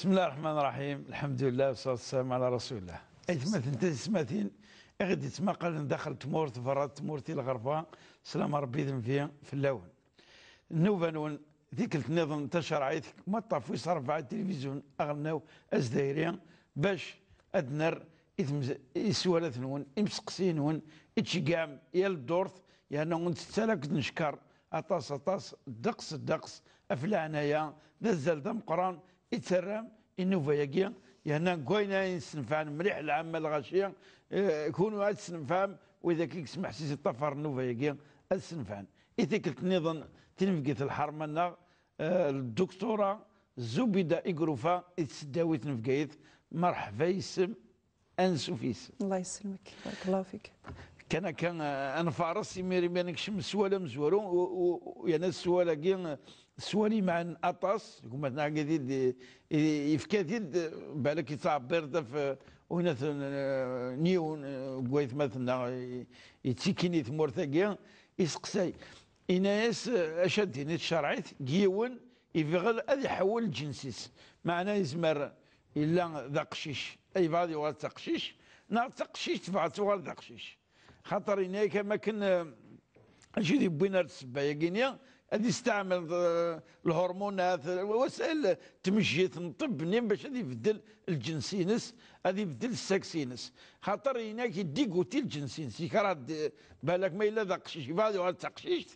بسم الله الرحمن الرحيم. الحمد لله والصلاة والسلام على رسول الله. ايتمات انت سماتين غادي تسمى قال ندخل تمورت فرات تمورتي الغرفة سلام ربي ذم فيها في اللون النوفانون ذيك النظام انتشر عيثك ما طافي صرف على التلفزيون اغناو ازدايريا باش ادنر يسوالات نون يمسقسي نون اتشقام يا الدورث يعني نون تسالك نشكر اطاس دقس افلعنايا ذا الزلدم قران يتسرم النوفا ياكيا يعني كوينا ينسنفعن مليح العامة الغاشية يكونوا هاد السنفام واذا كيك سمح سيسي طفر النوفا ياكيا هاد السنفعن إذاك النظام تنفقت الحرمنا الدكتورة زبيدة إقروفا تسداوي تنفقيت مرحبا يسم أنسو فيس. الله يسلمك بارك الله فيك. كان انا فارس ميري بانك شم سوالا مزورو يعني السوالا كي سوالي مع اطاس كما قاعد يفكاتيد بالك يتعبر في وهنا نيون كويت مثلا يتسكيني ثمورثاكيا يسقساي إناس أشدين الشرعيت جيون يفغل أذي حول الجنسيس معناه يزمر إلا ذا قشيش أي بعض يوال تقشيش نار تقشيش تبع توال ذا قشيش خاطر هناك ما كان أجي بوينة السبايا كينيا هذه يستعمل الهرمونات وسائل تمشيت نطب نيم باش هذه يبدل الجنسينس هذه يبدل السكسينس خاطر هناك يديكوتي الجنسينس يكراد بالك ما الا ذا قشيش يبغى يوال تقشيش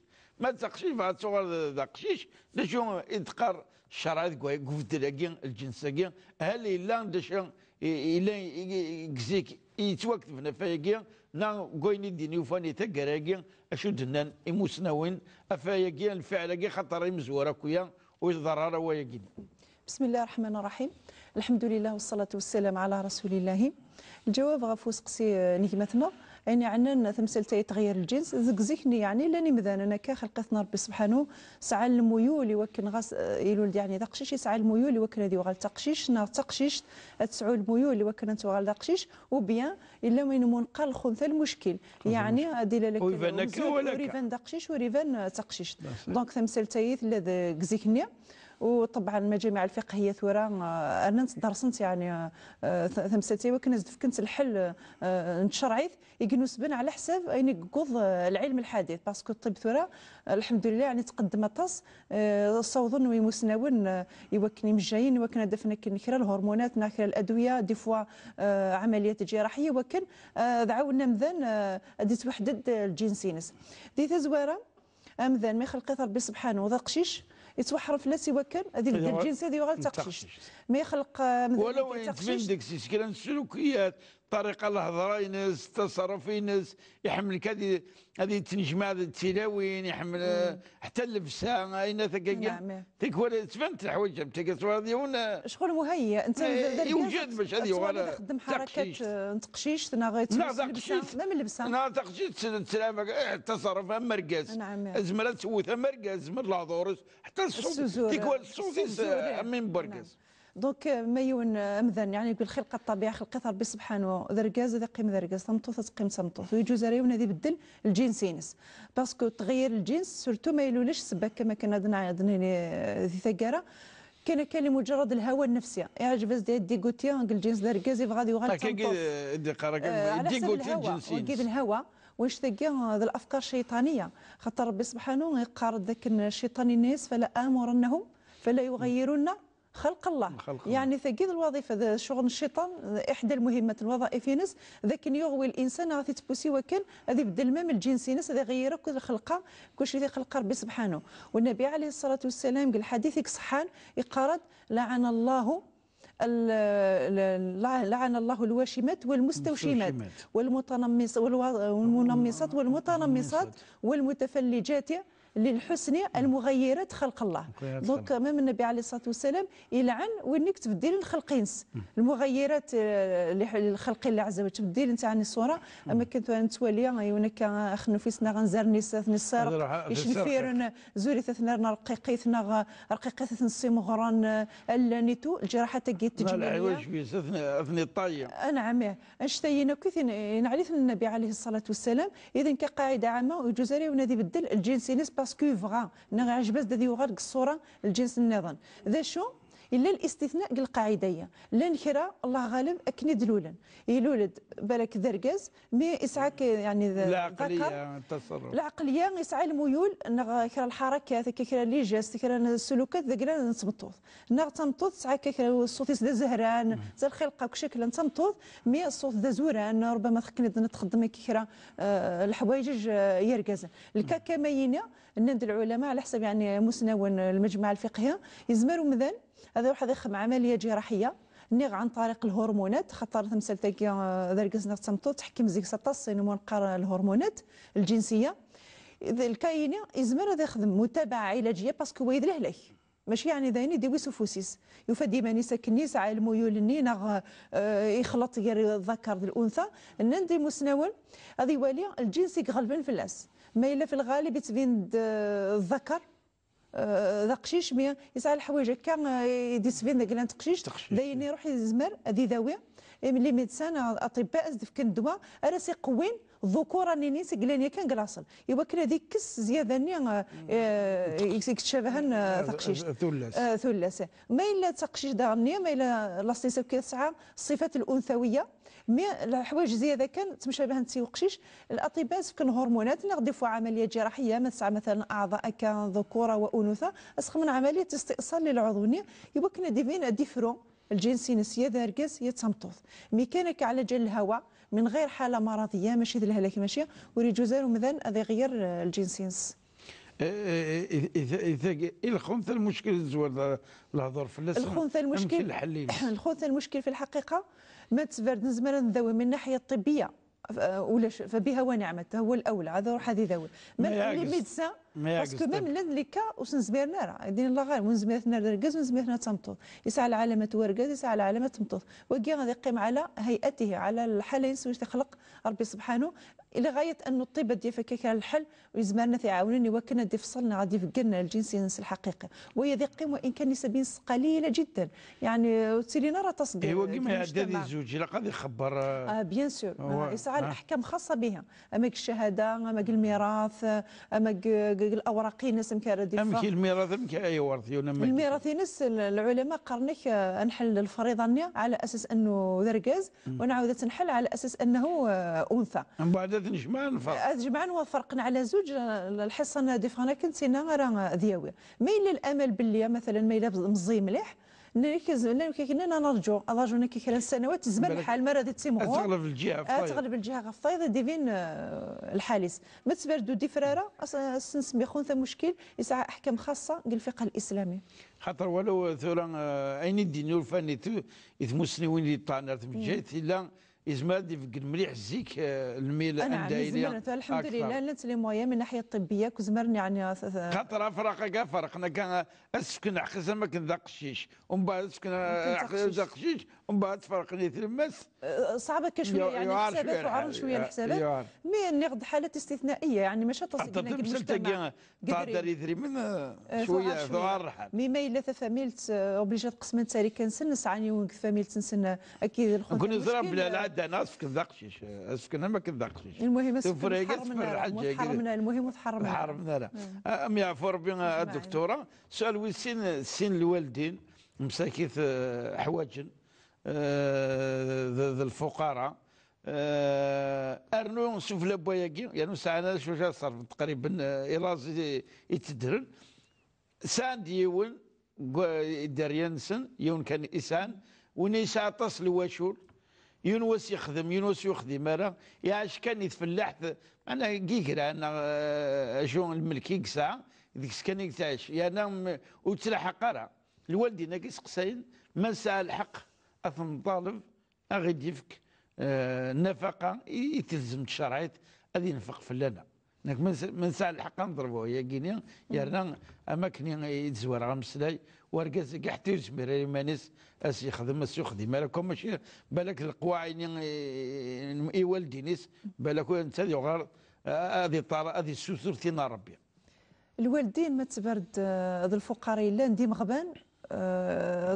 ما تقشيش بعد صغر ذا قشيش لاشو يذكر الشرع قفتلاكي الجنساكي هل الا داشا الا كزيك يتوقف نفايكي نا كويني ديني وفاني تاكراكي اشو دنان يموسناوين افايكي الفعل خاطر مزوره كويا ويضرر وياكي. بسم الله الرحمن الرحيم. الحمد لله والصلاة والسلام على رسول الله. الجواب غفوس قسي نجمتنا يعني عندنا ثمثلتي تغير الجنس زكزيكني يعني لاني مثلا انا كخلقتنا ربي سبحانه سعى الميول يوكن غاس يلول يعني دقشيش يسعى الميول يوكن هذه وغال تقشيش نار تقشيش تسعوا الميول يوكن انت وغال دقشيش وبيان الا ما ينمون قال خنثى المشكل يعني هذه لك ريفان دقشيش وريفان تقشيش دونك ثمثلتي لا كزيكني. وطبعا المجامع الفقهيه ثورا انا درسنت يعني ثمثلتي وكن كنت الحل نتشرعيت ينسبن على حساب يعني قض العلم الحديث باسكو الطب ثورا الحمد لله يعني تقدم طاس صوضن ويمسناون يوكني مجايين يوكن دفنا كنكرا الهرمونات نكرا الادويه دي فوا عمليات جراحيه وكن دعونا مذان دي توحدد الجنسينس دي تزواره امذان ما يخلق ربي سبحانه وذا قشيش يتوحر فلاس يوكل هذه الجنس هذه يغال تقشيش ما يخلق ولو يتبين ديك سكران السلوكيات طريقه الهضره ينس تصرف ينس يحملك هذه تنجمع التلاوين يحمل حتى اللبسه اين تيك ولا تبانت الحوايج تاعك شغل مهيئ انت يوجد باش هذه ولا تخدم حركات تقشيش تناغيت ما من اللبسه لا تقشيش تلعب تصرف مركز زمرات تسوث مركز من الهضورس حتى الصوت تيكوال الصوت من بركز دونك ما يون امذن يعني بالخلقه الطبيعه خلقت ربي سبحانه ذركاز ذا قيم ذركاز تمطوث تقيم تمطوث ويجوز ريون هذه بدل الجنسينس باسكو تغير الجنس سورتو ما يلولش سباك كما كنا عندنا ذي ثقاره كان لمجرد الهوى النفسي يعجب ديغوتي الجنس ذركاز يبغى يغال تمطوث على حسب الهوى واش ثقي هذه الافكار الشيطانيه خاطر ربي سبحانه يقارض ذاك الشيطان الناس فلا امرنهم فلا يغيرن خلق الله يعني ثقيل الوظيفه شغل الشيطان احدى المهمات الوظائف ناس ذاك يغوي الانسان غادي تبوسي وكان هذه بدل ما من الجنس ناس هذا غير كل الخلقه كل شيء خلق ربي سبحانه والنبي عليه الصلاه والسلام قال حديثك صحان يقارد لعن الله الواشمات والمستوشمات والمنمصات والمتنمصات والمتفلجات للحسن المغيرات خلق الله دونك امام النبي عليه الصلاه والسلام يلعن وانك تبديل الخلقينس المغيرات للخلق الله عز وجل تبديل انت عن الصوره اما كنت نتولي هناك اخنو في سنا غنزر نسار يشنفيرن زوري ثنارنا رقيقيتنا رقيقات نسيمغران اللانيتو الجراحه تجي تجميليه اثني الطايه نعم اشتينا كثير نعرف النبي عليه الصلاه والسلام اذا كقاعده عامه وجزري ونادي بدل الجنس باسكو فغا نعجبز دادي وغارق الصوره الجنس النظام ذا شو الا الاستثناء قال القاعده هي لا نكرا الله غالب اكني دلولا يلولد بالك ذرقاز مي يسعى يعني العقليه التصرف العقليه يسعى الميول كرا الحركات كرا لي جاست كرا السلوكات ذاك نتمطوط تمطوط ساعه كرا الصوت يزدا زهران زي الخلقه كشكل تمطوط مي الصوت ذا زوران ربما تخدم كرا الحوايج يرقز الكاكامينا الند العلماء على حسب يعني مسنون المجمع الفقهيه يزمروا مثلا هذا واحد يخدم عمليه جراحيه نيغ عن طريق الهرمونات خاطر تمثل تاكي ذرقز تمطوط تحكم زيك 16 منقر الهرمونات الجنسيه الكاينه يزمر هذا يخدم متابعه علاجيه باسكو هو يدله ليه ماشي يعني دايني ديوي سوفوسيس يفدي ماني ساكني ساعه الميول اني نغ يخلط الذكر بالانثى ندي مسنون هذه والي الجنس غالبا في الاس ما الا في الغالب يتبين الذكر ذا قشيش مي يسعى الحوايج هكا يديسبين ذاك لان تقشيش داين يروح يزمر هذه داويه لي ميدسان اطباء ازدف الدواء راسي قوين الذكوره نيني سقلانيا كان قلاصل يوكل هذيك كس زياده ني يكتشفها تقشيش ثلاث ما الا تقشيش دارني ما الا لاصيص كيسعى الصفات الانثويه مي الحوايج زياده كان تمشابه انت وقشيش الاطباء كان هرمونات نغدفوا عمليه جراحيه مثلا اعضاء كذكوره وانوثه اسخ من عمليه استئصال للعضويه يوكل ديفين ديفرون الجنسي نسيه ذاركز يتمطوط مي كانك على جال الهواء من غير حاله مرضيه ماشي ذي الهلاك ماشي وريجوزار مثلا هذا غير الجنسينس اذا الخنثى المشكل الزوار الهضر في الخنثى المشكل الخنثى المشكل في الحقيقه ما تفرد نزمر نداوي من الناحيه الطبيه ولا فبها ونعمت هو الاولى هذا روح هذه ذوي ما لي ميدسان باسكو ميم لي كا وسنزميرنا راه دين الله غير ونزميرنا ركز ونزميرنا تمطوط يسعى العلامه وركز يسعى العلامه تمطوط وكي غادي يقيم على هيئته على الحاله اللي تخلق ربي سبحانه الى غايه انه الطب ديال فكاك الحل ويزمرنا تعاونني وكنا دي فصلنا غادي يفكرنا الجنسي الحقيقي وهي قيم وان كان نسبيا قليله جدا يعني تسيرينا راه تصدير ايوا كيما هذا الزوج لا غادي يخبر بيان سور يسعى الاحكام خاصه بها اما الشهاده اما الميراث اما الاوراق ناس مكردي اما الميراث اي ورثيون الميراث ناس العلماء قرنك نحل الفريضه على اساس انه ذرقاز ونعاود تنحل على اساس انه انثى من بعد نجمع نفرق جمعنا وفرقنا على زوج الحصه ديفانا كنت سينا راه دياوي ما الا الامل باللي مثلا ما الا مزي مليح كنا نرجو كي كان السنوات زمان الحال ما راه تسيمغور تغلب الجهه تغلب الجهه غفايضه ديفين الحالس ما تبردوا دي فراره نسمي خنثى مشكل يسعى احكام خاصه الفقه الاسلامي خاطر ولو ثورة اين الدين الفاني يتمسني وين يطعنر تمجيت الا يزمر يفكر مليح زيك الميل الدائريه الحمد لله لات لي مويا من الناحيه الطبيه كزمرني يعني خاطر فرقنا كان اسكن عقزه ما كنذا قشيش ومن بعد اسكن عقزه قشيش ومن بعد فرقني تلمس صعبه كشويه يعني الحسابات وعرض شويه الحسابات مي ناخذ حالات استثنائيه يعني ماشي تصير لنا المجتمع تقدر يدري من شويه ثوار الحال مي ما الا فاميلت اوبليجات قسمت ساري كنسن سعني وقف فاميلت نسن اكيد الخوف نكون نزرب بلا العاده انا اسكن ذاقشيش اسكن ما كنذاقشيش المهم حرمنا المهم حرمنا لا ام يعفو ربي الدكتوره سؤال وين سين الوالدين مساكيث حواجن ذا الفقراء ارنو نشوف لابوياكي يعني ساعه شو جا صار تقريبا إلاز يتدرن سان ديون داريانسن يون كان إسان ونيسا تصل واشور يونس يخدم راه يعيش كان يتفلح انا كيكرا انا شو الملكي ساعه ديك كان يتعيش يعني وتلحق راه الوالدين كيسقساين ما ساعه الحق اثم طالب اغيد يفك النفقه يتلزم الشرعيت غادي ينفق فلانا من ساعه الحق نضربوه يا كينيا يا اماكن يتزور غمسلاي ورقاز كاع حتى يزمر مانيس اس يخدم راكم ماشي بالك القواعد اي والدينيس بالك انت غير هذه هذه سوسرتينا ربي الوالدين ما تبرد هذا الفقراء لا نديم غبان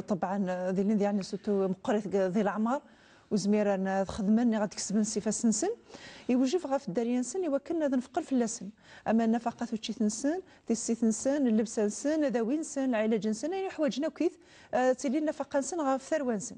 طبعا ذي يعني سوتو مقرث ذي العمر وزمير انا خدمه غادي تكسب نسيفا سنسن يوجف غا في الداريه نسن يوكلنا هذا نفقر في اللسن اما النفقه وتشي تنسن تيسي تنسن اللبس نسن ذوي نسن العلاج نسن يعني حوايجنا كيف تيلي النفقه نسن غا في ثروه نسن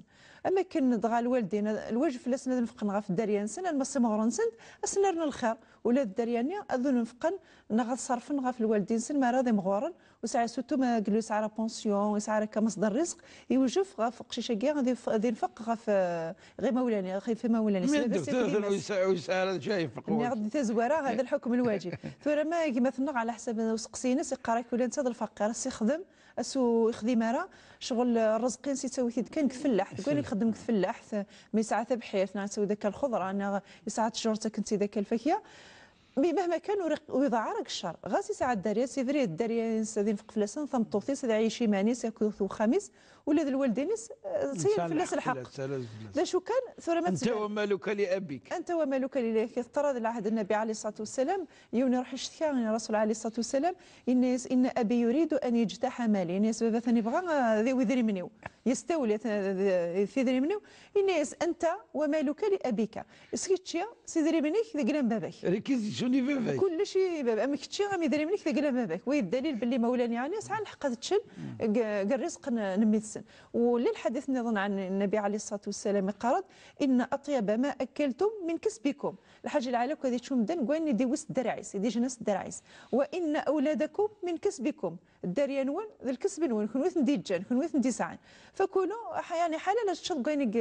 اما كان دغا الوالدين الواجب في اللسن هذا نفقن غا في الداريه نسن المصي مغرن نسن اسنرنا الخير ولا الدرياني اظن نفقن نغا صرفن غا في الوالدين سن ما راضي مغورن وساعه سوتو ما قالوا ساعه بونسيون وساعه كمصدر رزق يوجف غا فوق شي شاكي غادي نفق غا في غير مولاني غير في مولاني من الدكتور ويسال جاي فقوي غادي تزوره هذا الحكم الواجب ثم ما كيما ثنغ على حسب وسقسينا سيقراك ولا انت الفقير سيخدم اسو يخدم راه شغل الرزقين سيتسوي كان كفلاح تقول لك خدم كفلاح ما ساعات بحيث نسوي ذاك الخضره انا ساعات شجرتك انت ذاك الفاكهه مهما كان ويضعرك الشر غاسي ساعات الداريه سيفري الداريه سادين فوق فلاسن ثمطوطي سيدي عايشي ماني سيكوثو خميس ولا الوالدين سير فلاس الحق ذا شو كان ثم انت ومالك لابيك انت ومالك لك افترض العهد النبي عليه الصلاه والسلام يوني راح يشتكي الرسول عليه الصلاه والسلام ان ابي يريد ان يجتاح مالي الناس بابا ثاني بغى ذي وذري منيو يستولي في ذري منيو الناس انت ومالك لابيك اسكيتشيا سيدري منيك ذا قلم باباك ريكيزيسيوني باباك كل شيء بابا اما كتشي غادي يدري منك ذا قلم باباك والدليل باللي مولاني يعني ساعه الحق تشل الرزق نمي السن وللحديث نظن عن النبي عليه الصلاه والسلام قال ان اطيب ما اكلتم من كسبكم الحاجه العالم كذا تشوم دن كوين دي وسط الدرعيس دي جناس الدرعيس وان اولادكم من كسبكم الدريان وين ذا الكسب وين كون وثن ديجان كون وثن ديسعان فكونوا يعني حالا الشرط كوين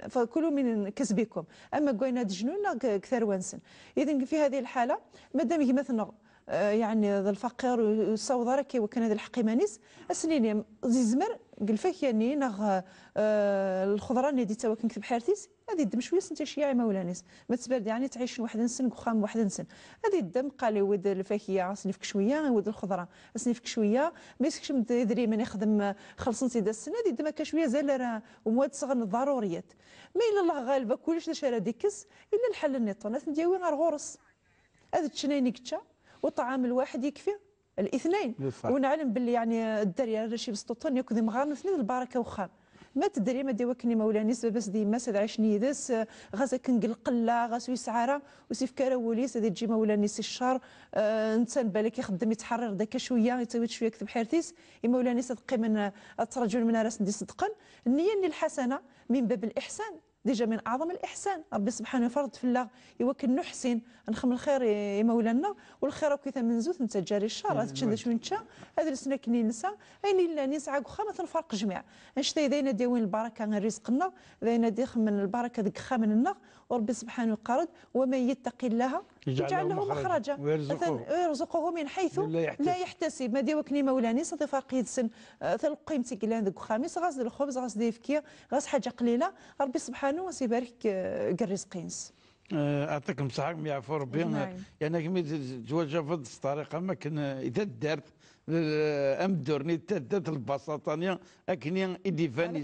فكلوا من كسبكم اما كوين هاد جنون كثر وانسن اذا في هذه الحاله مادام مثلا يعني ذا الفقير والصوض راكي وكان هذا الحقيمانيس اسنين زمر قال فيك يعني نغ الخضران اللي توا كنكتب حارتيس هذه الدم شويه انت شياعي مولانيس ما تبرد يعني تعيش واحد نسن وخام واحد نسن هذه الدم قال ود الفاكهه اسني فيك شويه ود الخضره اسني فيك شويه ما يسكش يدري من يخدم خلصنتي دا السنه هذه الدم كا شويه زال راه ومواد صغر الضروريات ما الا الله غالبه كلش شرا ديكس الا الحل النيطونات نديوي غير غورس هذا تشنيني كتشا والطعام الواحد يكفي الاثنين ونعلم باللي يعني الدريه رشي بسطوطون ياكل مغارن اثنين البركه وخام ما تدري ما ديوكني مولانيس بس ديما سد عشني داس غازا كنقل قله غاس ويسعاره وسيف كراوليس هذه تجي مولانيس الشهر انسان بالك يخدم يتحرر داك شويه يتزوج شويه كتب حارتيس مولانيس تقي من ترجل من راس ندي صدقا النيه الحسنه من باب الاحسان ديجا من اعظم الاحسان ربي سبحانه فرض في الله يوكل نحسن نخم الخير يا مولانا والخير كيف من زوت انت جاري الشر تشد شو نتشا هذا السنه كني نسى اين الا نسعى خامه الفرق جميع انشتي داينا ديوين البركه غير رزقنا داينا ديخ من البركه ذيك خامن النار وربي سبحانه قرد ومن يتقي الله يجعل له مخرجا ويرزقه من حيث لا يحتسب ما ديوكني مولاني صدي فرق يدسن ثل قيمتي كلان ذوك خامس غاز الخبز غاز ديفكيا غاز حاجه قليله ربي سبحانه وسيبارك الرزقينس اعطيكم صحة يعفو ربي يعني كمي تزوج في الطريقه ما كان اذا دارت ام دورني تدات البساطه اكني ايديفاني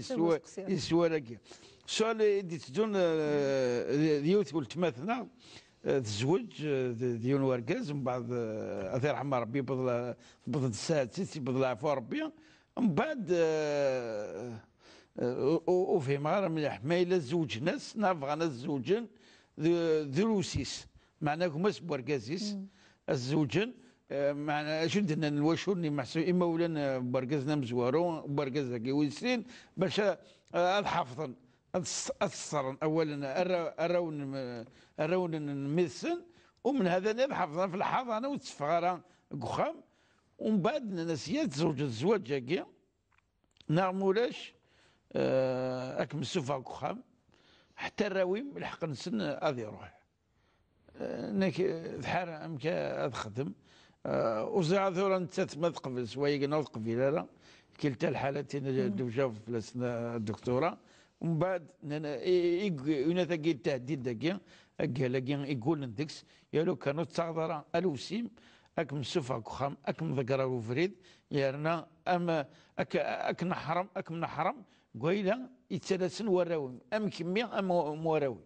يسوى لك السؤال اللي تجون ديوث والتماثنا تزوج ديون ورقاز من بعد الله يرحم ربي بضل الساعات بضل عفو ربي من بعد وفهم غير مليح ما الا زوج ناس نبغى ناس زوجين دروسيس معناه هما بوركازيس الزوجين معنا شدنا الوشورني محسوب اما ولا بركزنا مزوارو بركز كيويسين باش الحفظا الصرن اولا الرون الميسن ومن هذا نحفظنا في الحضانه والتفغره قخام ومن بعد نسيات زوج الزواج كي نعمولاش اكم السوفا قخام حتى الراويم الحق نسن غادي يروح ناك ذحار امكا تخدم وزع ثورا انت ما تقبل سوايا نوض قبيله كلتا الحالتين دوجا في بلاصتنا الدكتوره ومن بعد انا ثقي التهديد داكيا قال يقول ندكس يا لو كانوا تغدر الوسيم اكم سوفا خام اكم ذكر وفريد يارنا اما اك نحرم اكم نحرم قويلا يتسلسل وراوي ام كميه ام وراوي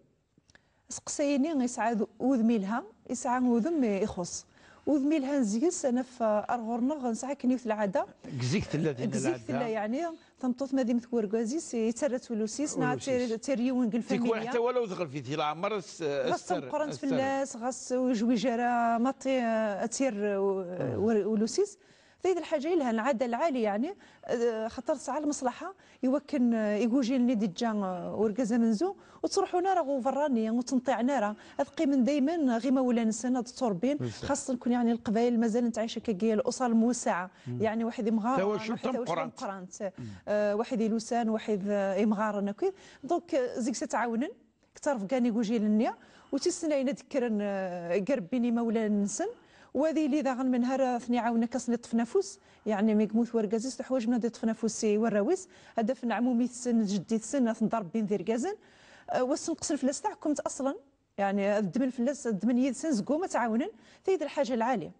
سقسيني يسعى وذميلها يسعى وذم يخص وذميلها نزيس انا في ارغورنا غنسعى كنيوث العاده كزيك الذين كزيك لا يعني تمطوط مدينه كورغازيس يتسرت ولوسيس نا تيريون تيكون الفاميليا حتى ولو دخل في العمر غاس قرنت في الناس غاس جويجاره ماطي تير ولوسيس ثيد الحاجه لها العاده العاليه يعني خاطر ساعه المصلحه يمكن يجوجي لني ديجا وركازا منزو وتروحونا راه فراني وتنطيعنا راه تقي من دائما غير مولانا السنه تربين خاصه نكون يعني القبائل مازال تعيش كيا الاسر الموسعه يعني واحد يمغار واحد قرانت واحد يلوسان واحد يمغار نكي دونك زيك تتعاونن كثر كان يجوجي لني وتسنى نذكرن قربيني مولانا النسن وهذه اللي ذا منها راه ثني عاونا كاصني طفنافوس يعني ميكموث وركازيس حوايج من طفنافوسي وراويس هذا في عمومي سن جدي سن نضرب بين ذي ركازن وسنقص الفلاس تاعكم اصلا يعني الدم الفلاس الدم يد سن زكوما تعاونن تيد الحاجه العاليه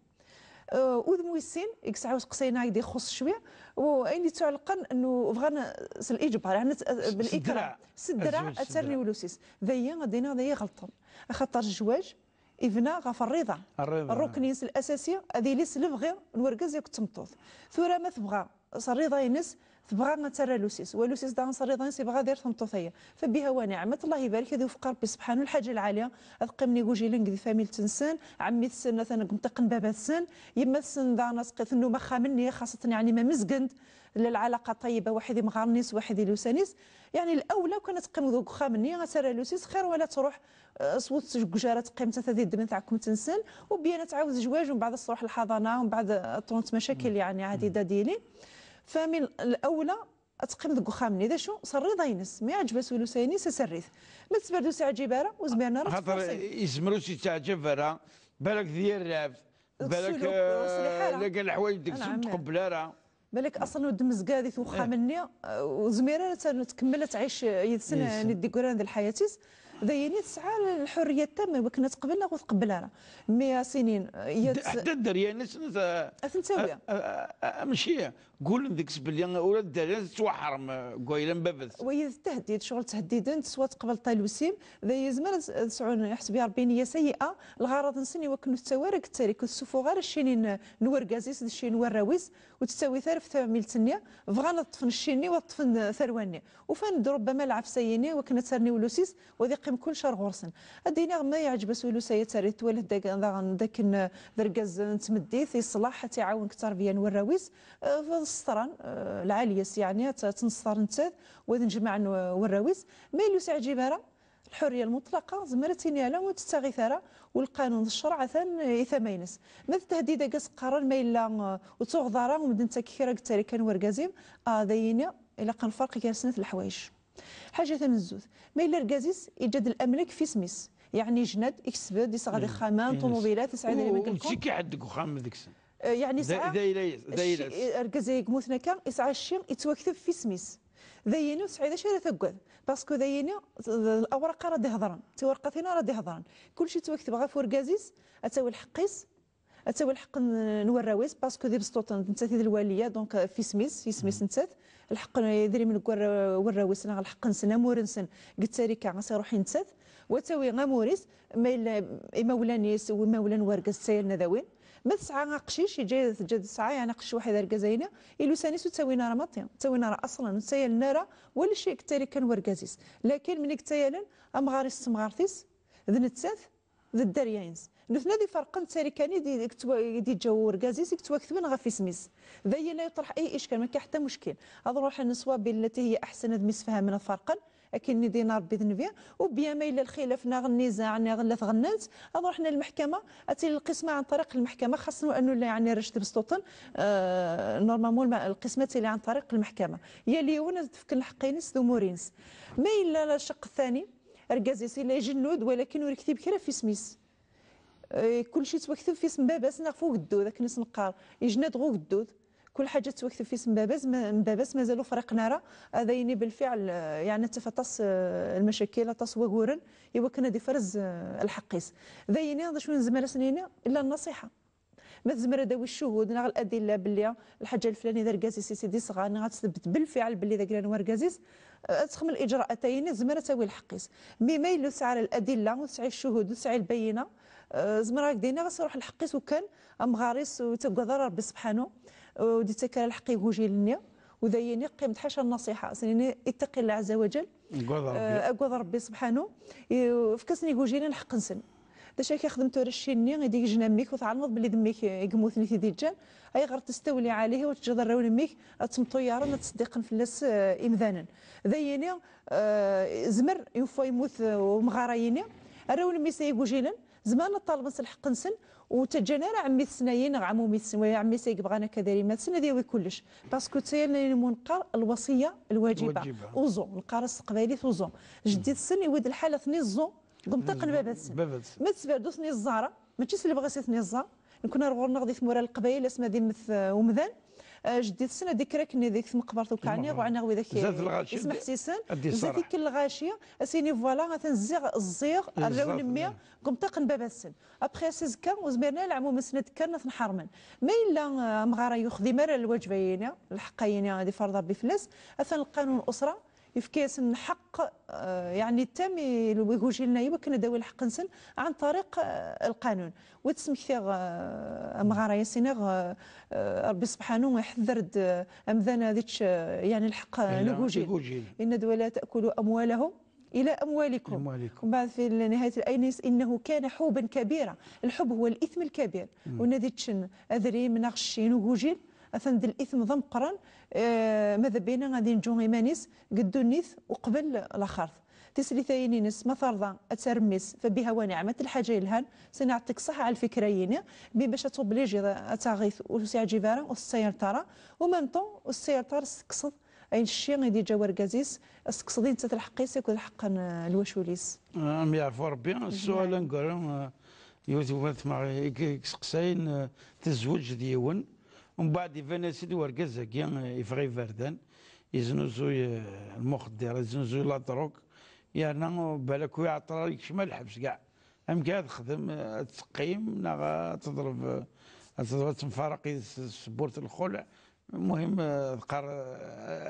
وذمويسين يكسعوا قصينا يدي خص شويه واين تعلقن انه بغانا الاجبار يعني بالاكراه الدرع اترني ولوسيس ذي غادينا ذي غلطان خاطر الزواج إذنا غا في الرضا الركن الاساسي هذه اللي سلفغي نوركز ياك تمطوط ثورة ما تبغى الرضا ينس تبغى نترى لوسيس ولوسيس دا الرضا ينس يبغى دير تمطوطيه فبها ونعمه الله يبارك هذه وفق ربي سبحانه الحاجه العاليه تقيمني وجي لنقدي فاميل تنسان عمي السن مثلا قمتقن بابا السن يما السن دا ناس قيت انه ما مني خاصه يعني ما مزقند العلاقه طيبه واحد مغارنيس واحد لوسانيس يعني الاولى كانت تقيم ذوك خامني غترى لوسيس خير ولا تروح صوت جوجاره قيمتها تذي الدم تاعكم تنسل وبينا تعاود زواج ومن بعد تروح الحضانه ومن بعد طونت مشاكل يعني عديده ديالي فمن الاولى تقيم ذوك خامني اذا شو صري ضاينس ما يعجبس ولوساني سسريث ما تسبردو ساعه جباره وزبينا راه خاطر يزمرو شي تاع جباره بالك ديال الراب بالك لقى الحوايج ديك تقبل راه بالك اصلا ود مزكادي وخا مني وزميره تكمل تعيش يدسنا ندي قران ذي الحياتيس ذيني تسعى الحريه التامه وكنا تقبلنا وتقبلنا 100 سنين حتى الدريه ناس اثنتاويه ماشي قول ديك بلي ولاد الدريه توحرم قايله بابث وهي التهديد شغل تهديدا سواء تقبل طيلوسيم ذا يزمر تسعون يحسب ربي نيه سيئه الغرض نسني وكنو التوارك التاريك السفو غير الشينين نوركازيس الشين وراويس وتساوي ثارف ثاميل تنيا فغانا طفن الشيني وطفن ثرواني وفان ربما العفسيني وكنا ترني ولوسيس وذي قيم كل شهر غرسن ادينا ما يعجب سولوسيه تاري تولد داك دركاز نتمديث يصلح حتى يعاون كثر بيان وراويس السطران العاليس يعني تنسطر نتاذ وذ نجمع وراويس ما يلوس عجيبها الحريه المطلقه زمرتيني على وتستغيثها والقانون الشرع ثان يثمينس ما التهديد قاس قرار ما الا وتغضر ومدن تكيرا قتاري كان ورقازيم ذينا الى كان فرق كارسنه الحوايج حاجه من الزوز ما الا ركازيس يجد الاملاك في سميس يعني جناد يكسب يصغى خامان طوموبيلات يسعد لي من الكل شي كيعدك وخام ديك يعني ساعه دايره ركازي يموتنا كان يسعى الشيء يتوكث في سميس ذينا سعيده شي ثقل باسكو ذينا الاوراق راه هضران تورقتنا راه هضران كلشي توكث بغا فوركازيس اتاوي الحقيس اتاوي الحق نوراويس باسكو دي بسطوطن نتا الواليه دونك في سميس يسميس نتات الحق يدري من وراويس انا الحق نسنا مورنسن قلت لك غنروح نتات وتاوي غاموريس مولانيس ومولان ورقاس سايلنا ذاوين ما تسعى قشيش يجي تجد ساعه يعني قش واحد ركازينا يلو سانيس تساوينا راه مطيا تساوينا راه اصلا تسايلنا راه ولا شيء كتاري كان وركازيس لكن من كتايلن ام غاريس سمغارتيس ذنتسات ذا الدرياينز نثنا دي فرق تساري كان دي جو وركازيس يكتواكثبن غا في سميس ذي لا يطرح اي اشكال ما كاين حتى مشكل هذا نروح النسوه بالتي هي احسن ذميس فهم من فرقا اكن دينار باذن بها وبيا ما الا الخلاف ناغ النزاع ناغ غنات رحنا للمحكمه اتي القسمه عن طريق المحكمه خاصنا انه يعني رشد بسطوطن نورمالمون القسمه اللي عن طريق المحكمه هي اللي هو تفك الحقينس ذو مورينس ما الا الشق الثاني ركازيس الا جنود ولكن وركتب كرا في سميس كل شيء توكتب في اسم باباس فوق الدود ذاك الناس نقار يجناد غو الدود كل حاجه توكتب في اسم باباس مازالوا فريقنا راه هذين بالفعل يعني تفطس المشاكل طاس وغورن ايوا كان دي فرز الحقيس ذاين هذا شنو نزمر سنين الا النصيحه ما تزمر داوي الشهود ناغ الادله باللي الحاجه الفلانيه دار كازيس سيدي صغار غتثبت بالفعل باللي ذاك راه كازيس تخمل الاجراءاتين زمر تاوي الحقيس مي ما يلو سعر الادله وسعي الشهود وسعي البينه زمرا دينا غصروح الحقيس وكان مغاريس وتقدر ربي سبحانه ودي تكال الحقي وجي لنا وذيني قيمة حاشا النصيحة سنين اتقي الله عز وجل أقوى ربي سبحانه فكسني وجينا الحق نسن داش كي خدمتو رشيني غادي يجينا ميك وتعلمض باللي دميك يقموثني تيدي جان اي غير تستولي عليه وتجدر رون ميك تمطيارا ما تصدقن فلاس امذانا ذيني زمر يوفا يموت ومغاريني راون مي سيقوجينا زمان الطالب الحق نسن وتجانا عمي السنايين عمو مي عمي سيق بغانا كذا ما سنه ديوي كلش باسكو تسير منقر الوصيه الواجبه وزو القرص قبايلي وزو جديد السن يود الحاله ثني الزو ضمطقن باب السن ما تسبردو ثني الزهره ماشي اللي بغى ثني الزهر نكون نغور نغدي ثمورا القبايل اسمها دي مث ومذان جديد السنه ديك راكني ديك مقبرتو كعني وعنا غوي ذاك اسم حسيسان زاد ديك الغاشيه اسيني فوالا غتنزيغ الزيغ الراو نمي قمطقن باب السن ابخي سيزكا وزمرنا العمو مسند كان نحرمن ما الا مغارا يخذي مر الواجبين الحقين غادي فرض ربي فلاس اثن القانون الاسره يفكيس الحق يعني التام يقول لنا يمكن داوي الحق نسن عن طريق القانون وتسمكثيغ مغارا ياسينيغ ربي سبحانه يحذر امذانا ذيك يعني الحق نقوجيل ان ولا تاكلوا اموالهم الى اموالكم ومن بعد في نهايه الاينس انه كان حوبا كبيرا الحب هو الاثم الكبير ونذيتشن اذري من غشين وجوجيل اثند الاثم ضمقرا ماذا بينا غادي نجو ايمانيس قدو النيث وقبل الاخر تسلي ثاينينس ما فرضا اترمس فبها ونعمه الحاجه الهان سنعطيك صح على الفكريين باش توبليجي اتاغيث وسع جباره والسير ترى ومام طون والسير ترى تقصد اي الشيء غادي جا وركازيس تقصدين تتلحقيس يكون حقا الوشوليس ام يعرفوا ربي السؤال نقول يوثوث مع يسقسين تزوج ديون ومن بعد يفانا سيدي وركاز كي يفغي فردان يزنوزو المخدر يزنوزو لا دروك يعني بالك يعطر يكشم الحبس كاع ام كاع تخدم تقيم تضرب تنفرق سبورة الخلع المهم تقار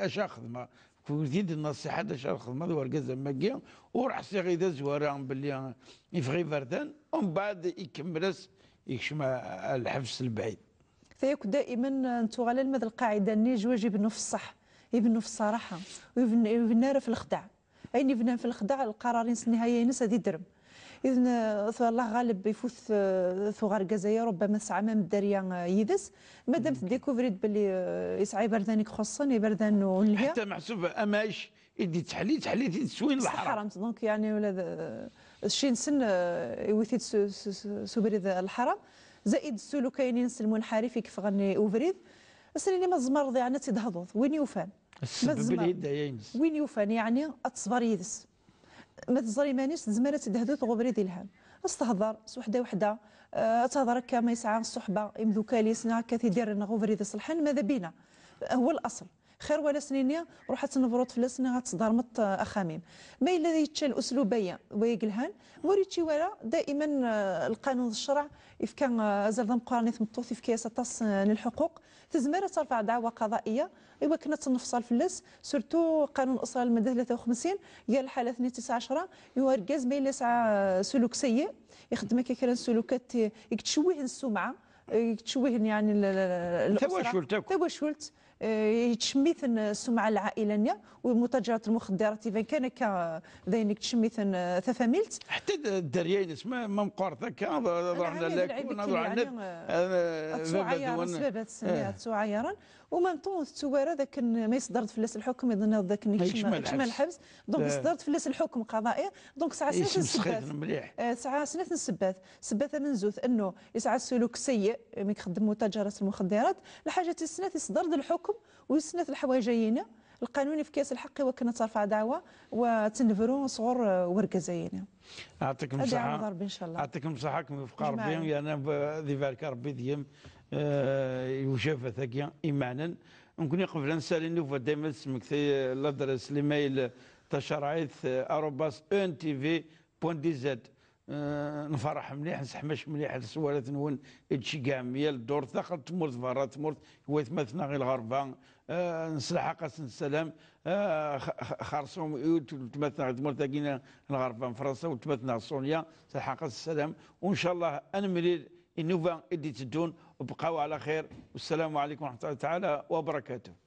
اش خدمه كوزيد النصيحه اش خدمه وركاز ماكيا وراح سيغيدا زواره باللي يفغي فردان ومن بعد يكملس يكشم الحبس البعيد فيك دائما نتوغل المد القاعده نيج واجب يبنوا في الصح يبنوا في الصراحه ويبنوا في الخدع اين يبنى في الخدع القرارين النهائيه ناس هذه درم اذن الله غالب يفوت ثغار الجزائر ربما ساعه ما الداريه يدس مادام ديكوفريت باللي يسعى بردانك خصني بردان ونلهي حتى محسوب اماش يدي تحليتي تسوين الحرام دونك يعني ولا شي سن يوثيد سوبريد الحرام زائد السلوكيين المنحرف كيف غني اوفريد اسني ما زمر ضيعنا تدهضض وين يوفان وين يوفان يعني اتصبر يدس ما تزري مانيش زمانه تدهضض غبريد الهام استهضر وحده تهضر هكا ما يسعى الصحبه يمذو كاليس هكا تيدير غبريد صلحان ماذا بينا هو الاصل خير ولا سنينيا روحت نفروت فلسنا غتصدر مط اخاميم ما الا يتشال اسلوبيا ويقلهان وريتشي ولا دائما القانون الشرع كان زاد مقارنه مطوث في كياسه تص للحقوق تزمر ترفع دعوى قضائيه ايوا كنا تنفصل فلس سورتو قانون الاسره الماده 53 هي الحاله 12 يورجز ما الا سعى سلوك سيء يخدم كيكرا سلوكات يكتشوه السمعه يكتشوه يعني الاسره توشلت يتشميثن السمعه العائليه ومتاجرات المخدرات اذا كان ذينك تشميثن ثفاميلت حتى الدريين اسمها ما مقارثه كان ضربنا لك ونهضروا عن سعيرا سببت سميات سعيرا ومام طون التوارى ذاك ما يصدر فلس الحكم يظن ذاك يشمل الحبس دونك صدرت فلس الحكم قضائي دونك ساعه سنه نسبات ساعه سنه نسبات سبات منزوث انه يسعى السلوك سيء يخدم متاجره المخدرات لحاجه السنه يصدر الحكم ويسنة الحوايجين القانوني في كاس الحق وكنا ترفع دعوة وتنفروا صغور ورقزين يعطيكم الصحة ان شاء الله يعطيكم الصحة كم يفقى ربي انا ذي بارك ربي ديم يوشافة ثقيا ايمانا ممكن يقبل نسالي نوفا دائما سمكتي الادرس الايميل تشرعيث @ntv.dz نفرح مليح نسحمش مليح السوالات نون هادشي كاع ميال الدور داخل تمرت برا تمرت ويتمثلنا غير الغربة نسلح قاس السلام خرصوم تمثلنا تمرت كينا الغربة فرنسا وتمثلنا سوريا سلح قاس السلام وان شاء الله انمري النوفا ادي تدون وبقاو على خير والسلام عليكم ورحمة الله تعالى وبركاته.